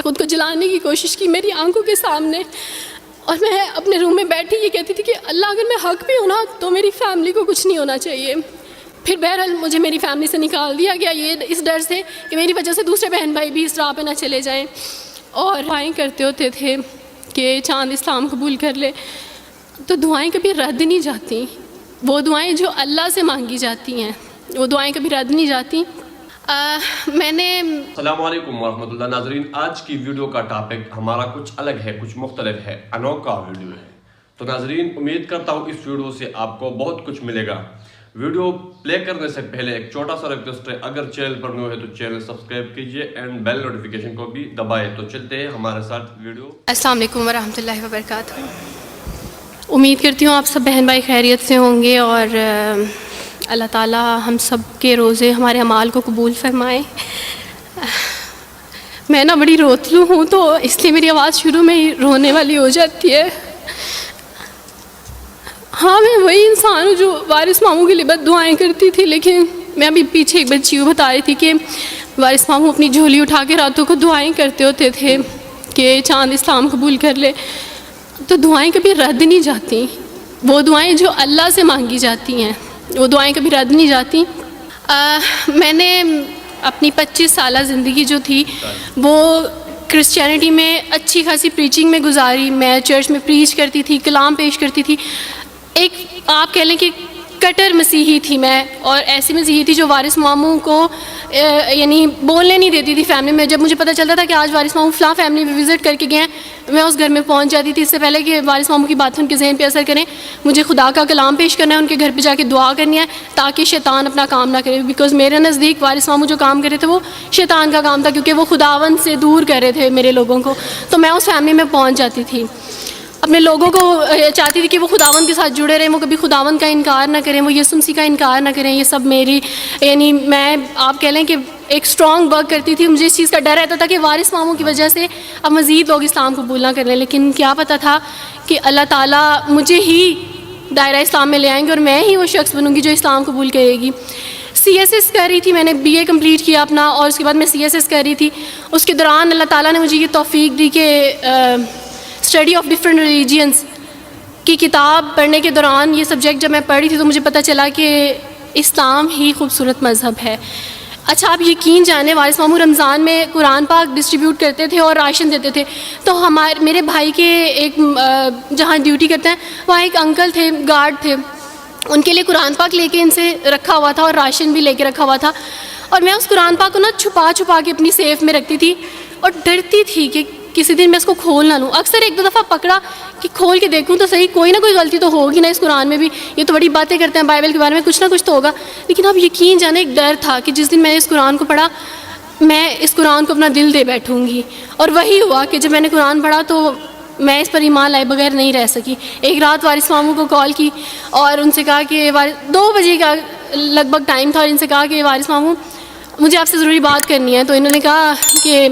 خود کو جلانے کی کوشش کی میری آنکھوں کے سامنے، اور میں اپنے روم میں بیٹھی یہ کہتی تھی کہ اللہ اگر میں حق بھی ہوں نا تو میری فیملی کو کچھ نہیں ہونا چاہیے۔ پھر بہرحال مجھے میری فیملی سے نکال دیا گیا، یہ اس ڈر سے کہ میری وجہ سے دوسرے بہن بھائی بھی اس راہ پہ نہ چلے جائیں، اور دعائیں کرتے ہوتے تھے کہ چاند اسلام قبول کر لے، تو دعائیں کبھی رد نہیں جاتی، وہ دعائیں جو اللہ سے مانگی جاتی ہیں وہ دعائیں کبھی رد نہیں جاتی۔ میں نے السلام علیکم ورحمۃ اللہ۔ ناظرین، آج کی ویڈیو کا ٹاپک ہمارا کچھ الگ ہے، کچھ مختلف ہے، انوکھا ویڈیو ہے۔ تو ناظرین، امید کرتا ہوں اس ویڈیو سے آپ کو بہت کچھ ملے گا۔ ویڈیو پلے کرنے سے پہلے ایک چھوٹا سا ریکویسٹ ہے، اگر چینل پر نئے ہے تو چینل سبسکرائب کیجئے اینڈ بیل نوٹیفیکیشن کو بھی دبائیں۔ تو چلتے ہیں ہمارے ساتھ ویڈیو۔ السلام علیکم ورحمۃ اللہ وبرکاتہ۔ امید کرتی ہوں آپ سب بہن بھائی خیریت سے ہوں گے، اور اللہ تعالیٰ ہم سب کے روزے ہمارے اعمال کو قبول فرمائے۔ میں نا بڑی روتلو ہوں، تو اس لیے میری آواز شروع میں ہی رونے والی ہو جاتی ہے۔ ہاں، میں وہی انسان ہوں جو وارث ماموں کے لیے بد دعائیں کرتی تھی، لیکن میں ابھی پیچھے ایک بچی کو بتا رہی تھی کہ وارث ماموں اپنی جھولی اٹھا کے راتوں کو دعائیں کرتے ہوتے تھے کہ چاند اسلام قبول کر لے، تو دعائیں کبھی رد نہیں جاتی، وہ دعائیں جو اللہ سے مانگی جاتی ہیں وہ دعائیں کبھی رد نہیں جاتی۔ میں نے اپنی 25 سالہ زندگی جو تھی وہ کرسچینٹی میں اچھی خاصی پریچنگ میں گزاری۔ میں چرچ میں پریچ کرتی تھی، کلام پیش کرتی تھی، ایک آپ کہہ لیں کہ کٹر مسیحی تھی میں، اور ایسی مسیحی تھی جو وارث ماموں کو یعنی بولنے نہیں دیتی تھی فیملی میں۔ جب مجھے پتہ چلتا تھا کہ آج وارث ماموں فلاں فیملی میں وزٹ کر کے گئے ہیں، میں اس گھر میں پہنچ جاتی تھی۔ اس سے پہلے کہ وارث ماموں کی باتیں ان کے ذہن پہ اثر کریں، مجھے خدا کا کلام پیش کرنا ہے، ان کے گھر پہ جا کے دعا کرنی ہے تاکہ شیطان اپنا کام نہ کرے، بیکاز میرے نزدیک وارث ماموں جو کام کر رہے تھے وہ شیطان کا کام تھا، کیونکہ وہ خداوند سے دور کر رہے تھے میرے لوگوں کو۔ تو میں اس فیملی میں پہنچ جاتی تھی، اپنے لوگوں کو چاہتی تھی کہ وہ خداوند کے ساتھ جڑے رہیں، وہ کبھی خداوند کا انکار نہ کریں، وہ یسوع مسیح کا انکار نہ کریں۔ یہ سب میری یعنی میں آپ کہہ لیں کہ ایک اسٹرانگ ورک کرتی تھی۔ مجھے اس چیز کا ڈر رہتا تھا کہ وارث ماموں کی وجہ سے اب مزید لوگ اسلام قبول نہ کر لیں، لیکن کیا پتہ تھا کہ اللہ تعالیٰ مجھے ہی دائرہ اسلام میں لے آئیں گے اور میں ہی وہ شخص بنوں گی جو اسلام قبول کرے گی۔ CSS کر رہی تھی، میں نے BA کمپلیٹ کیا اپنا، اور اس کے بعد میں CSS کر رہی تھی۔ اس کے دوران اللہ تعالیٰ نے مجھے یہ توفیق دی کہ اسٹڈی آف ڈفرینٹ ریلیجنس کی کتاب پڑھنے کے دوران یہ سبجیکٹ جب میں پڑھ رہی تھی تو مجھے پتہ چلا کہ اسلام ہی خوبصورت مذہب ہے۔ اچھا، آپ یقین جانیں، وارث ماموں رمضان میں قرآن پاک ڈسٹریبیوٹ کرتے تھے اور راشن دیتے تھے، تو میرے بھائی کے ایک جہاں ڈیوٹی کرتے ہیں وہاں ایک انکل تھے، گارڈ تھے، ان کے لیے قرآن پاک لے کے ان سے رکھا ہوا تھا اور راشن بھی لے کے رکھا ہوا تھا، اور میں اس قرآن پاک کو نا چھپا کے اپنی سیف میں رکھتی تھی اور ڈرتی تھی کہ کسی دن میں اس کو کھول نہ لوں۔ اکثر ایک دو دفعہ پکڑا کہ کھول کے دیکھوں تو صحیح، کوئی نہ کوئی غلطی تو ہوگی نا اس قرآن میں بھی، یہ تو بڑی باتیں کرتے ہیں بائبل کے بارے میں، کچھ نہ کچھ تو ہوگا۔ لیکن اب یقین جانے ایک ڈر تھا کہ جس دن میں نے اس قرآن کو پڑھا میں اس قرآن کو اپنا دل دے بیٹھوں گی، اور وہی ہوا کہ جب میں نے قرآن پڑھا تو میں اس پر ایمان لائے بغیر نہیں رہ سکی۔ ایک رات وارث ماموں کو کال کی اور ان سے کہا کہ 2 بجے کا لگ بھگ ٹائم تھا، اور ان سے کہا کہ وارث ماموں مجھے آپ سے ضروری بات کرنی ہے۔ تو انہوں نے کہا کہ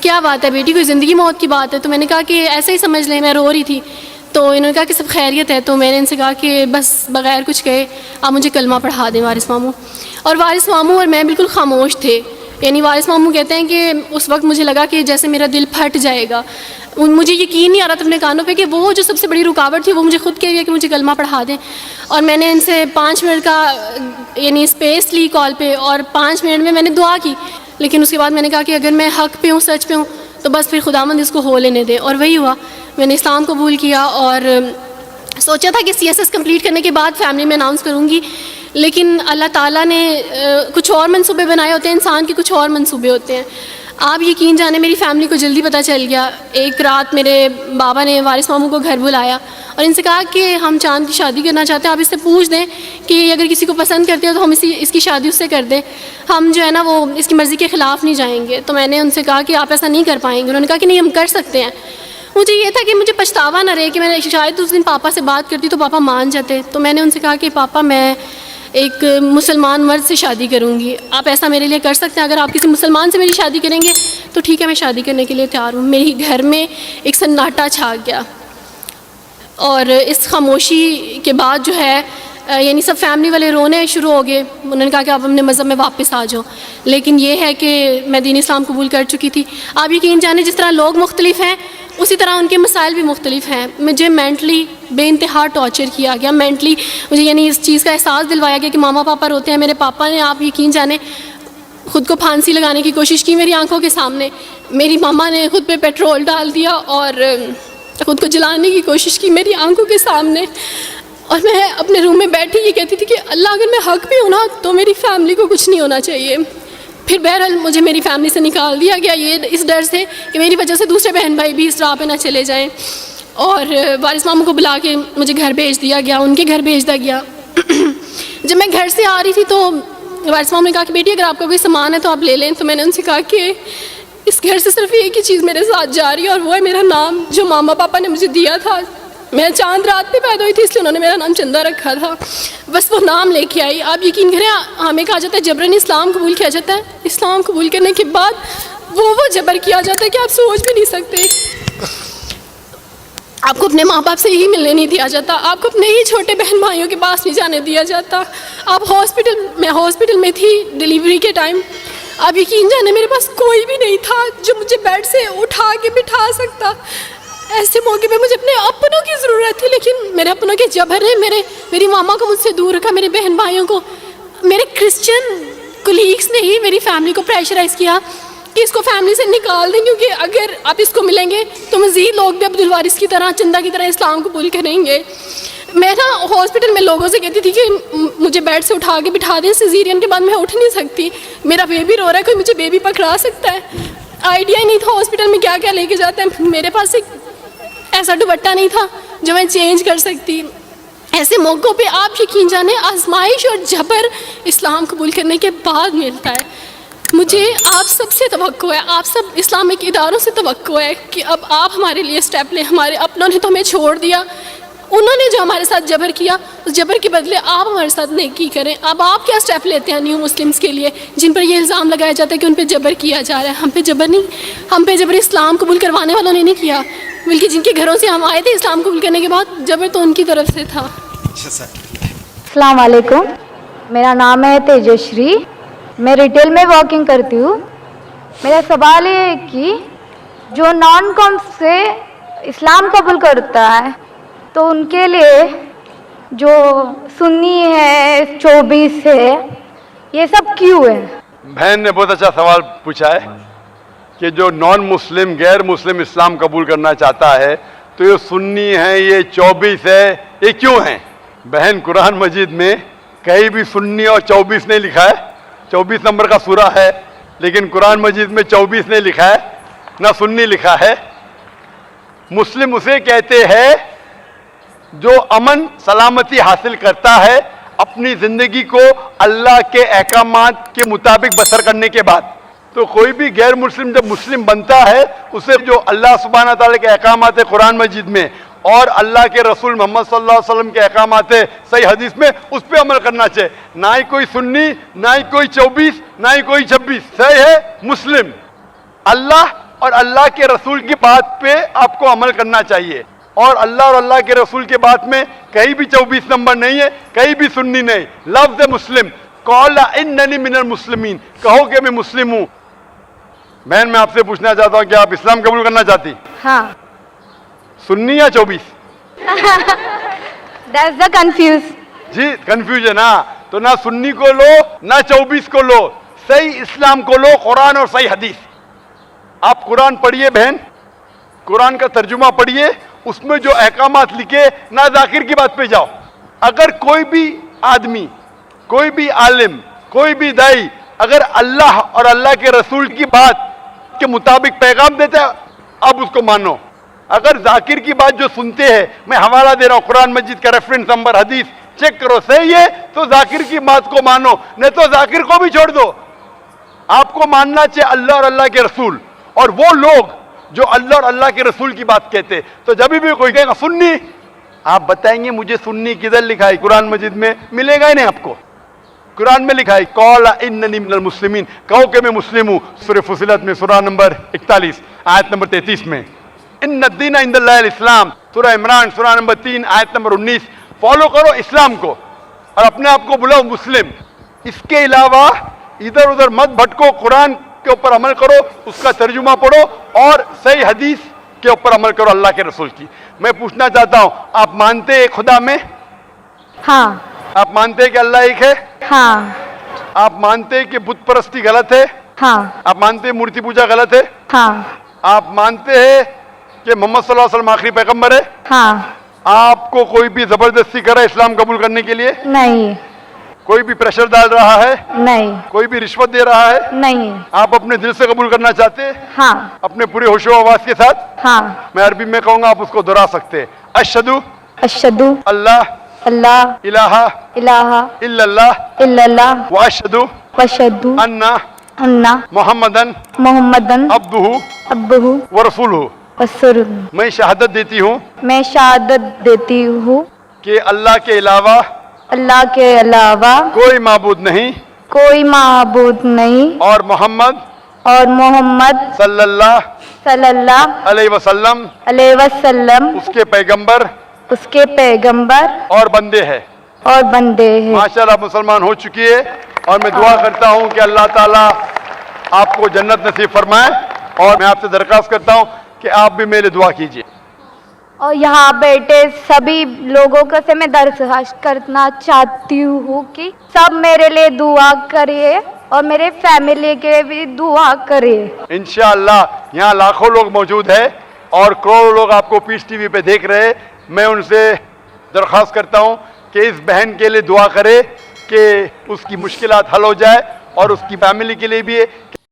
کیا بات ہے بیٹی، کوئی زندگی موت کی بات ہے؟ تو میں نے کہا کہ ایسے ہی سمجھ لیں، میں رو رہی تھی۔ تو انہوں نے کہا کہ سب خیریت ہے؟ تو میں نے ان سے کہا کہ بس بغیر کچھ کہے آپ مجھے کلمہ پڑھا دیں وارث ماموں۔ اور وارث ماموں اور میں بالکل خاموش تھے، یعنی وارث ماموں کہتے ہیں کہ اس وقت مجھے لگا کہ جیسے میرا دل پھٹ جائے گا، مجھے یقین نہیں آ رہا تھا اپنے کانوں پہ کہ وہ جو سب سے بڑی رکاوٹ تھی وہ مجھے خود کہہ رہی ہے کہ مجھے کلمہ پڑھا دیں۔ اور میں نے ان سے 5 منٹ کا یعنی اسپیس لی کال پہ، اور 5 منٹ میں نے دعا کی، لیکن اس کے بعد میں نے کہا کہ اگر میں حق پہ ہوں، سچ پہ ہوں، تو بس پھر خداوند اس کو ہو لینے دے، اور وہی ہوا۔ میں نے اسلام قبول کیا اور سوچا تھا کہ CSS کمپلیٹ کرنے کے بعد فیملی میں اناؤنس کروں گی، لیکن اللہ تعالیٰ نے کچھ اور منصوبے بنائے ہوتے ہیں، انسان کے کچھ اور منصوبے ہوتے ہیں۔ آپ یقین جانے میری فیملی کو جلدی پتہ چل گیا۔ ایک رات میرے بابا نے وارث ماموں کو گھر بلایا اور ان سے کہا کہ ہم چاند کی شادی کرنا چاہتے ہیں، آپ اس سے پوچھ دیں کہ اگر کسی کو پسند کرتے ہو تو ہم اس کی شادی اس سے کر دیں، ہم جو ہے نا وہ اس کی مرضی کے خلاف نہیں جائیں گے۔ تو میں نے ان سے کہا کہ آپ ایسا نہیں کر پائیں گے۔ انہوں نے کہا کہ نہیں، ہم کر سکتے ہیں۔ مجھے یہ تھا کہ مجھے پچھتاوا نہ رہے کہ میں شاید اس دن پاپا سے بات کرتی تو پاپا مان جاتے۔ تو میں نے ان سے کہا کہ پاپا میں ایک مسلمان مرد سے شادی کروں گی، آپ ایسا میرے لیے کر سکتے ہیں؟ اگر آپ کسی مسلمان سے میری شادی کریں گے تو ٹھیک ہے، میں شادی کرنے کے لیے تیار ہوں۔ میری گھر میں ایک سناٹا چھا گیا، اور اس خاموشی کے بعد جو ہے یعنی سب فیملی والے رونے شروع ہو گئے. انہوں نے کہا کہ آپ اپنے مذہب میں واپس آ جاؤ. لیکن یہ ہے کہ میں دین اسلام قبول کر چکی تھی. آپ یقین جانیں جس طرح لوگ مختلف ہیں اسی طرح ان کے مسائل بھی مختلف ہیں. مجھے مینٹلی بے انتہا ٹارچر کیا گیا. مینٹلی مجھے یعنی اس چیز کا احساس دلوایا گیا کہ ماما پاپا روتے ہیں. میرے پاپا نے آپ یقین جانیں خود کو پھانسی لگانے کی کوشش کی میری آنکھوں کے سامنے. میری ماما نے خود پہ پیٹرول ڈال دیا اور خود کو جلانے کی کوشش کی میری آنکھوں کے سامنے. اور میں اپنے روم میں بیٹھی یہ کہتی تھی کہ اللہ اگر میں حق بھی ہوں نا تو میری فیملی کو کچھ نہیں ہونا چاہیے. پھر بہرحال مجھے میری فیملی سے نکال دیا گیا یہ اس ڈر سے کہ میری وجہ سے دوسرے بہن بھائی بھی اس راہ پہ نہ چلے جائیں. اور وارث ماموں کو بلا کے مجھے گھر بھیج دیا گیا, ان کے گھر بھیج دیا گیا. جب میں گھر سے آ رہی تھی تو وارث ماموں نے کہا کہ بیٹی اگر آپ کا کوئی سامان ہے تو آپ لے لیں. تو میں نے ان سے کہا کہ اس گھر سے صرف ایک ہی چیز میرے ساتھ جا رہی ہے اور وہ ہے میرا نام جو ماما پاپا نے مجھے دیا تھا. میں چاند رات پہ پیدا ہوئی تھی اس لیے انہوں نے میرا نام چندہ رکھا تھا. بس وہ نام لے کے آئی. آپ یقین کریں ہمیں کہا جاتا ہے جبراً اسلام قبول کیا جاتا ہے. اسلام قبول کرنے کے بعد وہ جبر کیا جاتا ہے کہ آپ سوچ بھی نہیں سکتے. آپ کو اپنے ماں باپ سے ہی ملنے نہیں دیا جاتا. آپ کو اپنے ہی چھوٹے بہن بھائیوں کے پاس نہیں جانے دیا جاتا. آپ ہاسپٹل میں تھی ڈیلیوری کے ٹائم. آپ یقین جانے میرے پاس کوئی بھی نہیں تھا جو مجھے بیڈ سے اٹھا کے بٹھا سکتا. ایسے موقع پہ مجھے اپنے اپنوں کی ضرورت تھی لیکن میرے اپنوں کے جبر نے میری ماما کو مجھ سے دور رکھا. میرے بہن بھائیوں کو میرے کرسچن کولیگس نے ہی میری فیملی کو پریشرائز کیا کہ اس کو فیملی سے نکال دیں کیونکہ اگر آپ اس کو ملیں گے تو مزید لوگ بھی عبدالوارث کی طرح چندہ کی طرح اسلام قبول کریں گے. میں نا ہاسپٹل میں لوگوں سے کہتی تھی کہ مجھے بیڈ سے اٹھا کے بٹھا دیں. سیزیرین کے بعد میں اٹھ نہیں سکتی. میرا بیبی رو رہا ہے کوئی مجھے بیبی پکڑا سکتا ہے. آئیڈیا ہی نہیں تھا ہاسپٹل میں کیا کیا لے کے جاتے ہیں. میرے پاس ایک ایسا دوپٹہ نہیں تھا جو میں چینج کر سکتی. ایسے موقعوں پہ آپ یقین جانیں آزمائش اور جبر اسلام قبول کرنے کے بعد ملتا ہے. مجھے آپ سب سے توقع ہے, آپ سب اسلامک اداروں سے توقع ہے کہ اب آپ ہمارے لیے اسٹیپ لیں. ہمارے اپنوں نے تو ہمیں چھوڑ دیا, انہوں نے جو ہمارے ساتھ جبر کیا اس جبر کے بدلے آپ ہمارے ساتھ نیکی کریں. اب آپ کیا اسٹیپ لیتے ہیں نیو مسلمس کے لیے جن پر یہ الزام لگایا جاتا ہے کہ ان پہ جبر کیا جا رہا ہے. ہم پہ جبر نہیں, ہم پہ جبر اسلام قبول کروانے والوں نے نہیں کیا بلکہ جن کے گھروں سے ہم آئے تھے اسلام قبول کرنے کے بعد جبر تو ان کی طرف سے تھا. السلام علیکم, میرا نام ہے تیجشری, میں ریٹیل میں ورکنگ کرتی ہوں. میرا سوال یہ ہے کہ جو نان کام سے اسلام قبول کرتا ہے تو ان کے لیے جو سنی ہے 24 ہے یہ سب کیوں ہے؟ بہن نے بہت اچھا سوال پوچھا ہے کہ جو نان مسلم غیر مسلم اسلام قبول کرنا چاہتا ہے تو یہ سنی ہے, یہ 24 ہے, یہ کیوں ہیں؟ بہن قرآن مجید میں کہیں بھی سنی اور 24 نہیں لکھا ہے. 24 نمبر کا سورہ ہے لیکن قرآن مجید میں 24 نہیں لکھا ہے, نہ سنی لکھا ہے. مسلم اسے کہتے ہیں جو امن سلامتی حاصل کرتا ہے اپنی زندگی کو اللہ کے احکامات کے مطابق بسر کرنے کے بعد. تو کوئی بھی غیر مسلم جب مسلم بنتا ہے اسے جو اللہ سبحانہ تعالیٰ کے احکامات قرآن مجید میں اور اللہ کے رسول محمد صلی اللہ علیہ وسلم کے احکامات صحیح حدیث میں اس پہ عمل کرنا چاہیے. نہ ہی کوئی سنی, نہ ہی کوئی 24, نہ ہی کوئی 26. صحیح ہے مسلم. اللہ اور اللہ کے رسول کی بات پہ آپ کو عمل کرنا چاہیے اور اللہ کے رسول کے بات میں کہیں بھی 24 نمبر نہیں ہے, کہیں بھی سنی نہیں. لفظ مسلم, قال اننی من المسلمین, کہو کہ میں مسلم ہوں. بہن میں آپ سے پوچھنا چاہتا ہوں کہ آپ اسلام قبول کرنا چاہتی؟ ہاں. سنی یا 24؟ That's the confuse. G confusion. ہاں تو نہ سنی کو لو نہ 24 کو لو, صحیح اسلام کو لو, قرآن اور صحیح حدیث. آپ قرآن پڑھیے بہن, قرآن کا ترجمہ پڑھیے, اس میں جو احکامات لکھے نہ ذاکر کی بات پہ جاؤ. اگر کوئی بھی آدمی, کوئی بھی عالم, کوئی بھی دائی اگر اللہ اور اللہ کے رسول کی بات کے مطابق پیغام دیتا ہے اب اس کو مانو. اگر ذاکر کی بات جو سنتے ہیں, میں حوالہ دے رہا ہوں قرآن مجید کا ریفرنس نمبر, حدیث چیک کرو, صحیح ہے تو ذاکر کی بات کو مانو, نہیں تو ذاکر کو بھی چھوڑ دو. آپ کو ماننا چاہیے اللہ اور اللہ کے رسول اور وہ لوگ جو اللہ اور اللہ کے رسول کی بات کہتے. تو جب بھی کوئی کہے گا سنی, آپ بتائیں گے مجھے سنی کدھر لکھا ہے؟ قرآن مجید میں ملے گا ہی نہیں آپ کو. قرآن میں لکھا ہے قال اننی من المسلمین, کہو کہ میں مسلم ہوں. سورہ فصلت میں سورہ نمبر 41 آیت نمبر 33 میں ان الدین عند اللہ الاسلام. سورہ عمران سورہ نمبر 3 آیت نمبر 19. فالو کرو اسلام کو. اور اپنے آپ کو بلاؤ مسلم. اس کے علاوہ ادھر ادھر مت بھٹکو, قرآن کے اوپر عمل کرو, اس کا ترجمہ پڑھو اور صحیح حدیث کے اوپر عمل کرو اللہ کے رسول کی. میں پوچھنا چاہتا ہوں, آپ مانتے ہیں خدا میں؟ ہاں. آپ مانتے ہیں کہ اللہ ایک ہے؟ ہاں. آپ مانتے ہیں کہ بت پرستی غلط ہے؟ ہاں. آپ مانتے ہیں مورتی پوجا غلط ہے؟ ہاں. آپ مانتے ہیں کہ محمد صلی اللہ علیہ وسلم آخری پیغمبر ہے؟ ہاں. آپ کو کوئی بھی زبردستی کرا اسلام قبول کرنے کے لیے؟ نہیں. کوئی بھی پریشر ڈال رہا ہے؟ نہیں. کوئی بھی رشوت دے رہا ہے؟ نہیں. آپ اپنے دل سے قبول کرنا چاہتے ہیں ہاں. اپنے پورے ہوش و آواز کے ساتھ؟ ہاں. میں عربی میں کہوں گا, آپ اس کو دہرا سکتے ہیں. اشہدو اشہدو اللہ اللہ الہ الہ الا اللہ الا اللہ واشہدو واشہدو ان ان محمدن محمدن عبدہ عبدہ ورسولہ. ورسولہ. میں شہادت دیتی ہوں میں شہادت دیتی ہوں کہ اللہ کے علاوہ اللہ کے علاوہ کوئی معبود نہیں کوئی معبود نہیں اور محمد اور محمد صلی اللہ صلی اللہ علیہ وسلم علیہ وسلم اس کے پیغمبر اس کے پیغمبر اور بندے ہیں. اور بندے ہیں. ماشاءاللہ مسلمان ہو چکی ہے, اور میں دعا کرتا ہوں کہ اللہ تعالیٰ آپ کو جنت نصیب فرمائے, اور میں آپ سے درخواست کرتا ہوں کہ آپ بھی میرے دعا کیجیے. اور یہاں بیٹھے سبھی لوگوں کو سے میں درخواست کرنا چاہتی ہوں کہ سب میرے لیے دعا کرے اور میرے فیملی کے لیے بھی دعا کرے. انشاءاللہ یہاں لاکھوں لوگ موجود ہیں اور کروڑوں لوگ آپ کو پیس ٹی وی پہ دیکھ رہے ہیں. میں ان سے درخواست کرتا ہوں کہ اس بہن کے لیے دعا کرے کہ اس کی مشکلات حل ہو جائے, اور اس کی فیملی کے لیے بھی